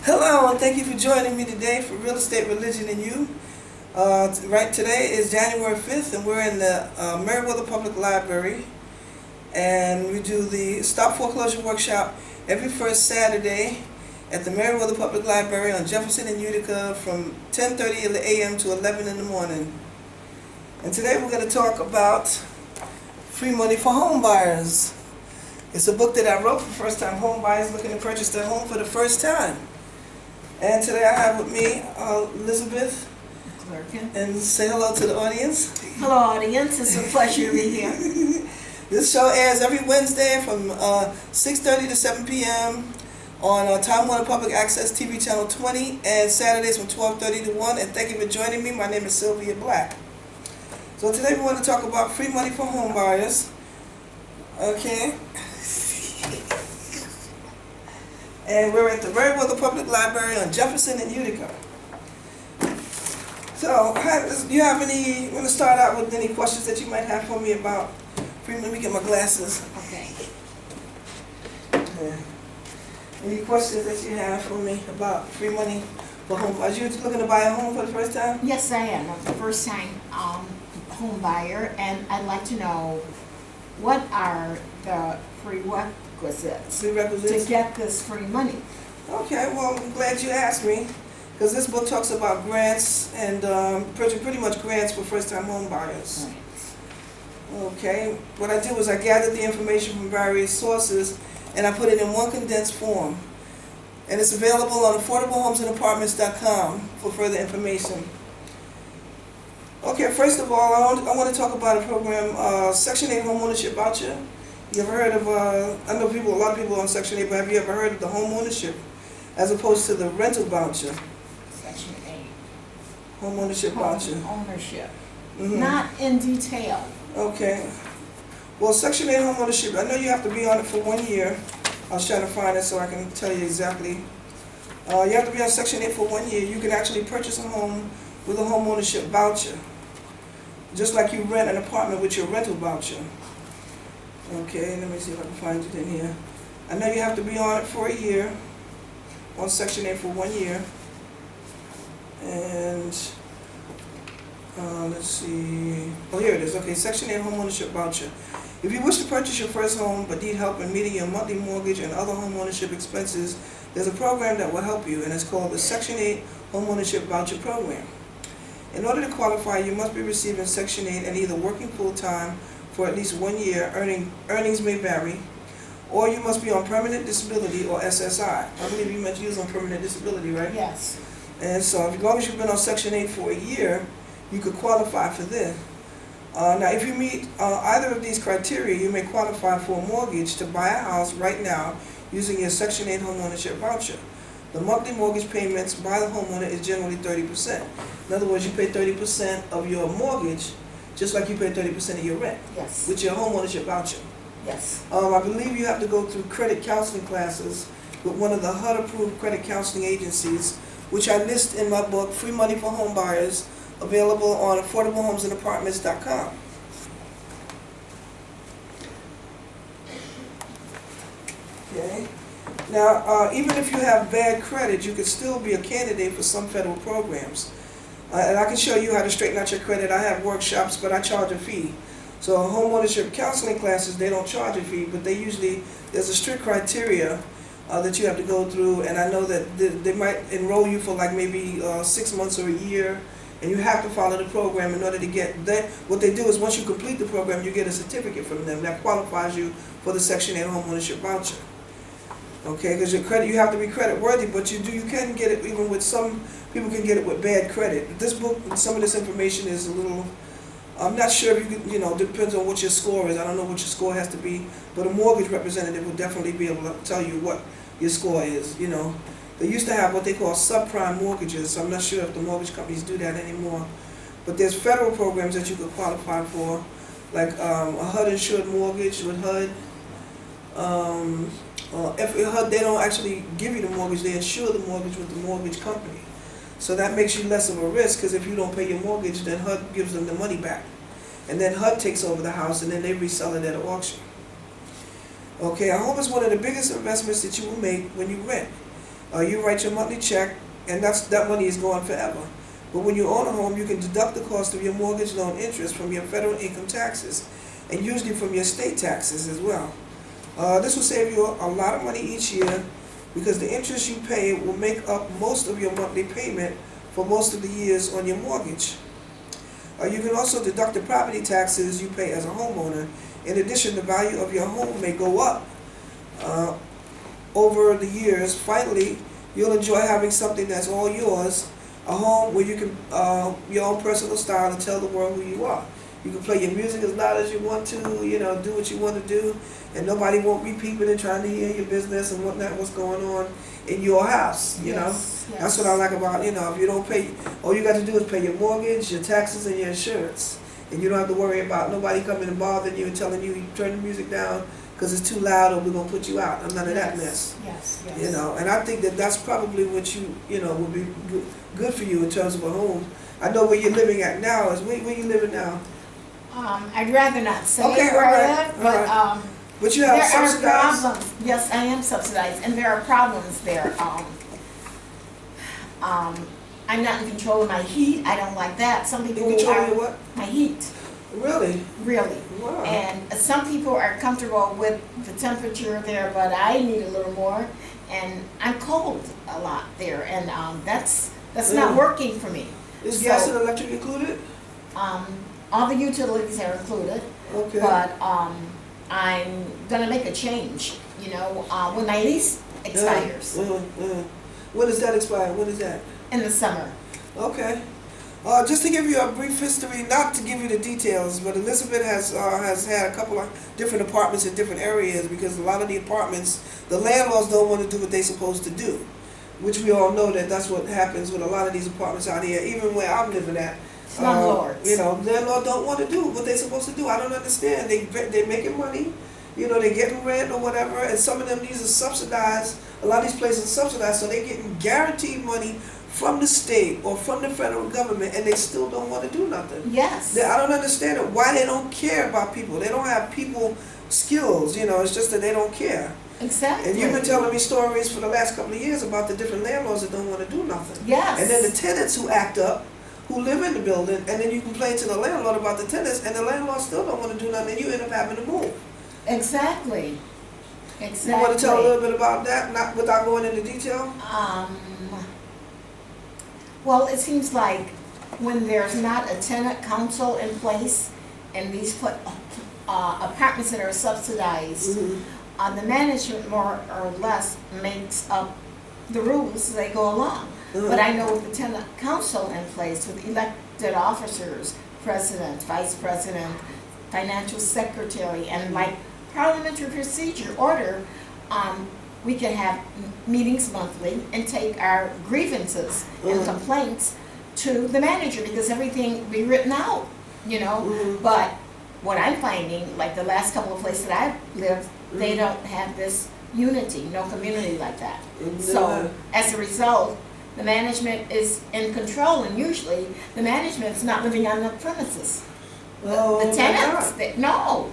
Hello, and thank you for joining me today for Real Estate, Religion, and You. Right today is January 5th, and we're in the Meriwether Public Library, and we do the Stop Foreclosure Workshop every first Saturday at the Meriwether Public Library on Jefferson and Utica from 10:30 a.m. to 11 in the morning. And today we're going to talk about free money for home buyers. It's a book that I wrote for first-time home buyers looking to purchase their home for the first time. And today I have with me Elizabeth. And say hello to the audience. Hello, audience. It's a pleasure to be here. This show airs every Wednesday from 6:30 to 7 p.m. on Time Warner Public Access TV Channel 20, and Saturdays from 12:30 to 1. And thank you for joining me. My name is Sylvia Black. So today we want to talk about free money for home buyers. Okay. And we're at the Meriwether Public Library on Jefferson and Utica. So, do you have any, want to start out with any questions that you might have for me about free money? Let me get my glasses. Okay. Yeah. Any questions that you have for me about free money for home buyers? You looking to buy a home for the first time? Yes, I am. I'm a first-time home buyer, and I'd like to know what are the prerequisites to get this free money. Okay, well, I'm glad you asked me, because this book talks about grants and pretty much grants for first-time home buyers. Right. Okay, what I did was I gathered the information from various sources and I put it in one condensed form. And it's available on AffordableHomesAndApartments.com for further information. Okay, first of all, I want to talk about a program, Section 8 Home Ownership Voucher. You ever heard of, I know a lot of people on Section 8, but have you ever heard of the home ownership as opposed to the rental voucher? Section 8. Home ownership voucher. Home ownership. Mm-hmm. Not in detail. Okay. Well, Section 8 home ownership, I know you have to be on it for 1 year. I was trying to find it so I can tell you exactly. You have to be on Section 8 for 1 year. You can actually purchase a home with a home ownership voucher, just like you rent an apartment with your rental voucher. Okay, let me see if I can find it in here. I know you have to be on it for a year, on Section 8 for 1 year. And let's see. Oh, here it is. Okay, Section 8 home ownership voucher. If you wish to purchase your first home but need help in meeting your monthly mortgage and other home ownership expenses, there's a program that will help you, and it's called the Section 8 Home Ownership Voucher Program. In order to qualify, you must be receiving Section 8 and either working full-time for at least 1 year, earnings may vary, or you must be on permanent disability or SSI. I believe you mentioned you was on permanent disability, right? Yes. And so as long as you've been on Section 8 for a year, you could qualify for this. Now, if you meet either of these criteria, you may qualify for a mortgage to buy a house right now using your Section 8 home ownership voucher. The monthly mortgage payments by the homeowner is generally 30%. In other words, you pay 30% of your mortgage, just like you pay 30% of your rent. Yes. With your home ownership voucher. Yes. I believe you have to go through credit counseling classes with one of the HUD-approved credit counseling agencies, which I list in my book, Free Money for Home Buyers, available on AffordableHomesAndApartments.com. Okay. Now, even if you have bad credit, you could still be a candidate for some federal programs. And I can show you how to straighten out your credit. I have workshops, but I charge a fee. So home ownership counseling classes, they don't charge a fee, but they usually, there's a strict criteria that you have to go through, and I know that they might enroll you for like maybe 6 months or a year, and you have to follow the program in order to get that. What they do is once you complete the program, you get a certificate from them that qualifies you for the Section 8 home ownership voucher. Okay, because your credit, you have to be credit worthy, but you can get it even with some people can get it with bad credit. This book, some of this information is a little, I'm not sure if you could, depends on what your score is. I don't know what your score has to be, but a mortgage representative will definitely be able to tell you what your score is, They used to have what they call subprime mortgages, so I'm not sure if the mortgage companies do that anymore. But there's federal programs that you could qualify for, like a HUD-insured mortgage with HUD. If HUD, they don't actually give you the mortgage, they insure the mortgage with the mortgage company. So that makes you less of a risk, because if you don't pay your mortgage, then HUD gives them the money back. And then HUD takes over the house, and then they resell it at an auction. Okay, a home is one of the biggest investments that you will make when you rent. You write your monthly check, and that money is gone forever. But when you own a home, you can deduct the cost of your mortgage loan interest from your federal income taxes, and usually from your state taxes as well. This will save you a lot of money each year, because the interest you pay will make up most of your monthly payment for most of the years on your mortgage. You can also deduct the property taxes you pay as a homeowner. In addition, the value of your home may go up over the years. Finally, you'll enjoy having something that's all yours, a home where you can, your own personal style, and tell the world who you are. You can play your music as loud as you want to, do what you want to do, and nobody won't be peeping and trying to hear your business and what's going on in your house, Yes. That's what I like about, if you don't pay, all you got to do is pay your mortgage, your taxes, and your insurance. And you don't have to worry about nobody coming and bothering you and telling you turn the music down because it's too loud or we're going to put you out. I'm none of that mess. Yes. And I think that's probably what would be good for you in terms of a home. I know where you're living at now. Where you living now? I'd rather not say Okay, where all I right, live, but all But you have there are subsidized? problems. Yes, I am subsidized, and there are problems there. I'm not in control of my heat. I don't like that. Some people In control are. of your what? My heat. Really? Really. Wow. And some people are comfortable with the temperature there, but I need a little more. And I'm cold a lot there, and that's not working for me. Is gas and electric included? All the utilities are included, Okay. but I'm gonna make a change. When my lease expires When does that expire? When is that? in the summer. Okay. Just to give you a brief history, not to give you the details, but Elizabeth has had a couple of different apartments in different areas, because a lot of the apartments, the landlords don't want to do what they're supposed to do, which we all know that's what happens with a lot of these apartments out here, even where I'm living at. Slumlords. Landlords don't want to do what they're supposed to do. I don't understand. They're making money, they're getting rent or whatever, and some of them, these are subsidized. A lot of these places are subsidized, so they're getting guaranteed money from the state or from the federal government, and they still don't want to do nothing. Yes. I don't understand it. Why they don't care about people? They don't have people skills. It's just that they don't care. Exactly. And you've been telling me stories for the last couple of years about the different landlords that don't want to do nothing. Yes. And then the tenants who act up, who live in the building, and then you complain to the landlord about the tenants, and the landlord still don't want to do nothing, and you end up having to move. Exactly. You want to tell a little bit about that, not without going into detail? Well, it seems like when there's not a tenant council in place and these apartments that are subsidized, the management more or less makes up the rules as they go along. But I know with the tenant council in place, with elected officers, president, vice president, financial secretary, and like parliamentary procedure order, we can have meetings monthly and take our grievances and complaints to the manager, because everything be written out, But what I'm finding, like the last couple of places that I've lived, they don't have this unity, no community like that. So as a result, the management is in control, and usually the management's not living on the premises. The tenants, no.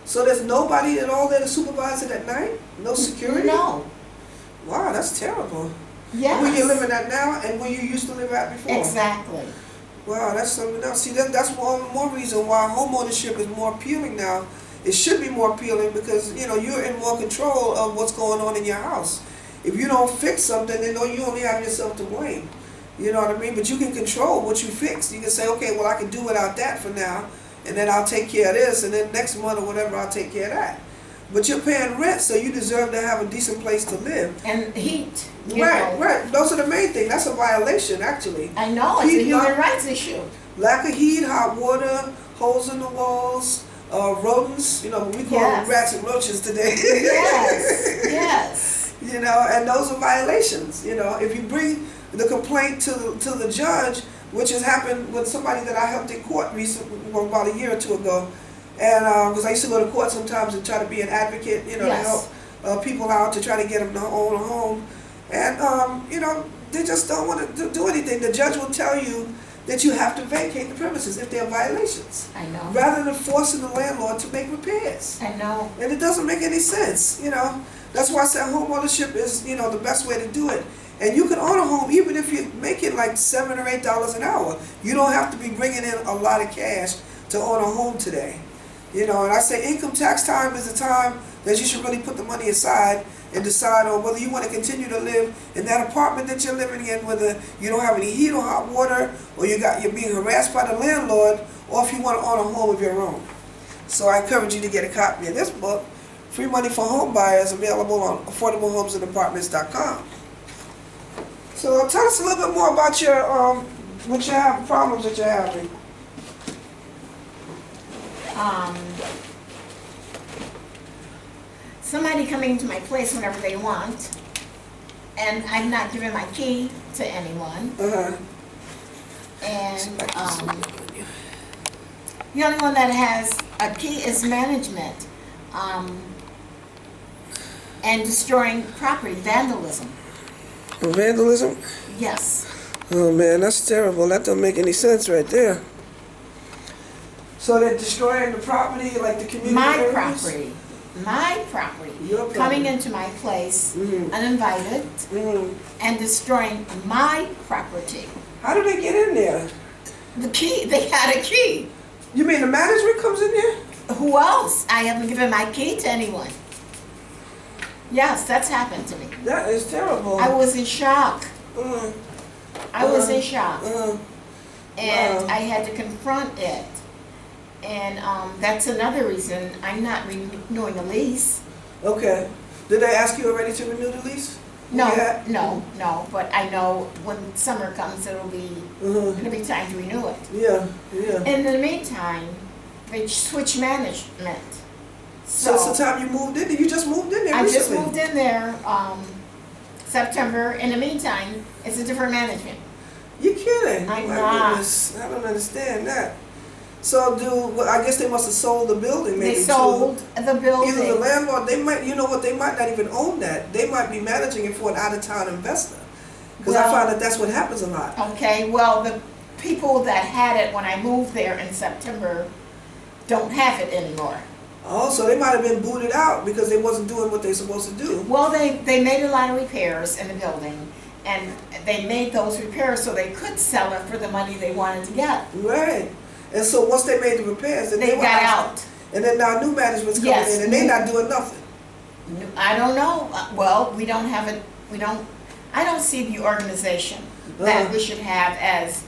So there's nobody at all there to supervise it at night? No security? No. Wow, that's terrible. Yes. Where you're living at now and where you used to live at before? Exactly. Wow, that's something else. See, that's more reason why homeownership is more appealing now. It should be more appealing because, you're in more control of what's going on in your house. If you don't fix something, then you only have yourself to blame. You know what I mean? But you can control what you fix. You can say, okay, well, I can do without that for now, and then I'll take care of this, and then next month or whatever, I'll take care of that. But you're paying rent, so you deserve to have a decent place to live. And heat. Right. Those are the main things. That's a violation, actually. I know, it's a human rights issue. Lack of heat, hot water, holes in the walls, rodents. We call them rats and roaches today. Yes. And those are violations. If you bring the complaint to the judge, which has happened with somebody that I helped in court recently, about a year or two ago, and because I used to go to court sometimes and try to be an advocate, to help people out, to try to get them to own a home, and they just don't want to do anything. The judge will tell you that you have to vacate the premises if there are violations, I know. rather than forcing the landlord to make repairs. I know. And it doesn't make any sense, you know. That's why I said home ownership is, you know, the best way to do it. And you can own a home even if you make it like $7 or $8 an hour. You don't have to be bringing in a lot of cash to own a home today. You know, and I say income tax time is the time that you should really put the money aside and decide on whether you want to continue to live in that apartment that you're living in, whether you don't have any heat or hot water, or you're being harassed by the landlord, or if you want to own a home of your own. So I encourage you to get a copy of this book, Free Money for Home Buyers, available on AffordableHomesAndApartments.com. So tell us a little bit more about your what you have, problems that you're having. Somebody coming into my place whenever they want, and I'm not giving my key to anyone. And the only one that has a key is management, and destroying property, vandalism. Vandalism? Yes. Oh man, that's terrible. That don't make any sense right there. So they're destroying the property, like the community areas? My property, Your property. coming into my place uninvited and destroying my property. How do they get in there? The key, they had a key. You mean the management comes in there? Who else? I haven't given my key to anyone. Yes, that's happened to me. That is terrible. I was in shock. I was in shock. And Wow. I had to confront it. And that's another reason I'm not renewing the lease. Okay. Did they ask you already to renew the lease? No, Yeah. no. But I know when summer comes, it'll be time to renew it. Yeah, yeah. In the meantime, they switch management. So since the time you moved in, you just moved in there I recently? just moved in there September. In the meantime, it's a different management. You kidding? I'm My not. goodness, I don't understand that. So well, I guess they must have sold the building maybe They sold the building. Either the landlord, they might, you know what, they might not even own that. They might be managing it for an out-of-town investor. Because I find that that's what happens a lot. Okay, well, the people that had it when I moved there in September don't have it anymore. Oh, so they might have been booted out because they wasn't doing what they're supposed to do. Well, they made a lot of repairs in the building, and they made those repairs so they could sell it for the money they wanted to get. Right. And so once they made the repairs, then They were got out. And then now new management's coming Yes. in and they're not doing nothing. I don't know. Well, we don't have it. I don't see the organization that we should have as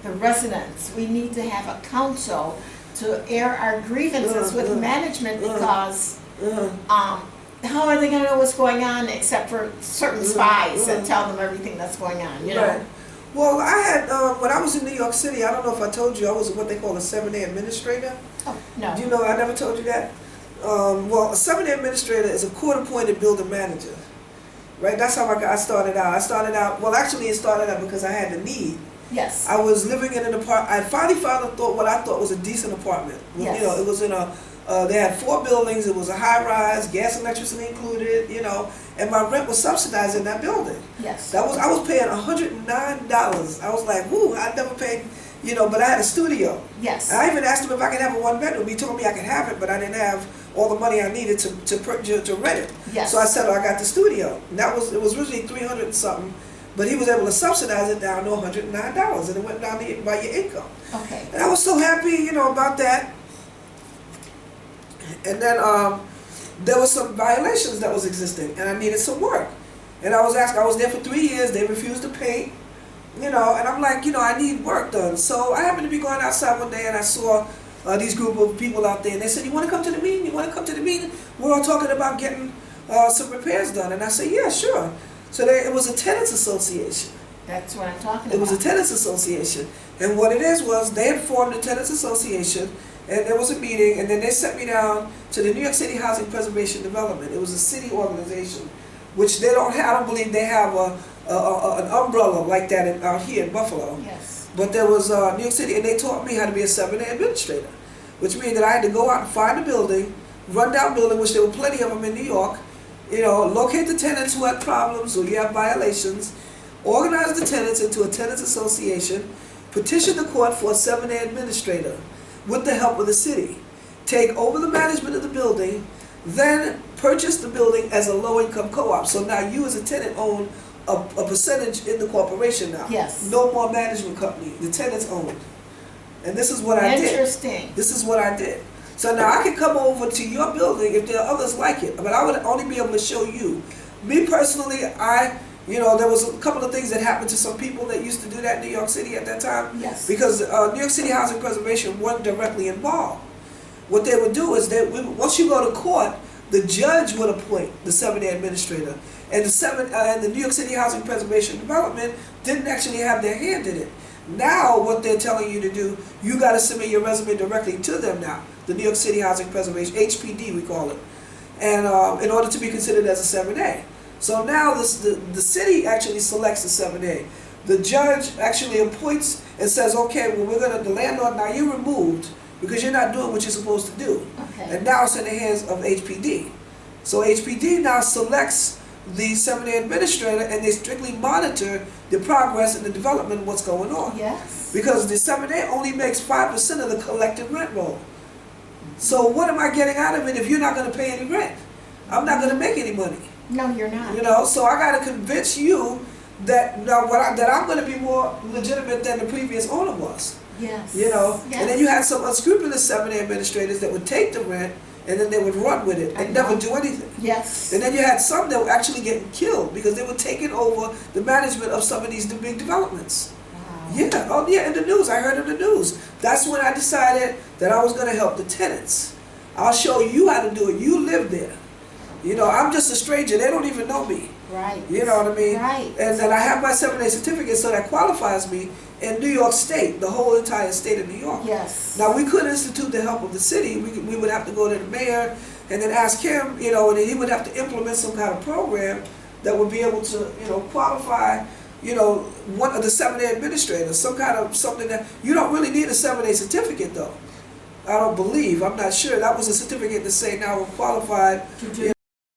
the residents. We need to have a council to air our grievances with management because how are they going to know what's going on except for certain spies that tell them everything that's going on, you know? Right. Well, I had, when I was in New York City, I don't know if I told you, I was what they call a 7-day administrator. Oh, no. Do you know, I never told you that? Well, a 7-day administrator is a court-appointed building manager. Right? That's how I started out. Well, actually, it started out because I had the need. Yes. I was living in an apartment. I finally found what I thought was a decent apartment. Yes. You know, it was in a, they had 4 buildings. It was a high-rise, gas and electricity included, you know, and my rent was subsidized in that building. Yes. I was paying $109. I was like, whoo, I'd never paid, you know, but I had a studio. Yes. And I even asked him if I could have a 1-bedroom. He told me I could have it, but I didn't have all the money I needed to rent it. Yes. So I said, I got the studio. And it was originally $300 and something, but he was able to subsidize it down to $109, and it went down by your income. Okay. And I was so happy, you know, about that. And then there were some violations that was existing, and I needed some work. And I was there for 3 years. They refused to pay, you know. And I'm like, you know, I need work done. So I happened to be going outside one day, and I saw these group of people out there, and they said, "You want to come to the meeting? You want to come to the meeting? We're all talking about getting some repairs done." And I said, "Yeah, sure." So it was a tenants association. That's what I'm talking about. It was a tenants association, and what it is was they had formed a tenants association. And there was a meeting, and then they sent me down to the New York City Housing Preservation Development. It was a city organization, which they don't have. I don't believe they have an umbrella like that out here in Buffalo. Yes. But there was New York City, and they taught me how to be a 7-day administrator, which means that I had to go out and find a building, run down building, which there were plenty of them in New York. You know, locate the tenants who had problems or you have violations, organize the tenants into a tenants association, petition the court for a 7A administrator with the help of the city, take over the management of the building, then purchase the building as a low-income co-op. So now you as a tenant own a percentage in the corporation now. Yes. No more management company. The tenants own it. And this is what I did. Interesting. This is what I did. So now I can come over to your building if there are others like it, but I would only be able to show you. Me personally, there was a couple of things that happened to some people that used to do that in New York City at that time. Yes. Because New York City Housing Preservation wasn't directly involved. What they would do is once you go to court, the judge would appoint the 7A administrator, and the New York City Housing Preservation Development didn't actually have their hand in it. Now, what they're telling you to do, you got to submit your resume directly to them now. The New York City Housing Preservation, HPD we call it, and in order to be considered as a 7A. So now the city actually selects the 7A. The judge actually appoints and says, okay, well the landlord, now you're removed because you're not doing what you're supposed to do. Okay. And now it's in the hands of HPD. So HPD now selects the 7A administrator, and they strictly monitor the progress and the development of what's going on. Yes. Because the 7A only makes 5% of the collective rent roll. So what am I getting out of it if you're not going to pay any rent? I'm not going to make any money. No, you're not. So I got to convince you that that I'm going to be more legitimate than the previous owner was. Yes. Yes. And then you had some unscrupulous 7A administrators that would take the rent and then they would run with it and never do anything. Yes. And then you had some that were actually getting killed because they were taking over the management of some of these big developments. Wow. Yeah, oh yeah, in the news, I heard in the news. That's when I decided that I was going to help the tenants. I'll show you how to do it. You live there. I'm just a stranger. They don't even know me. Right. You know what I mean? Right. And then I have my 7A certificate, so that qualifies me in New York State, the whole entire state of New York. Yes. Now, we could institute the help of the city. We would have to go to the mayor and then ask him, and then he would have to implement some kind of program that would be able to, qualify, one of the 7A administrators, something that, you don't really need a 7A certificate though. I don't believe, I'm not sure. That was a certificate to say now we're qualified.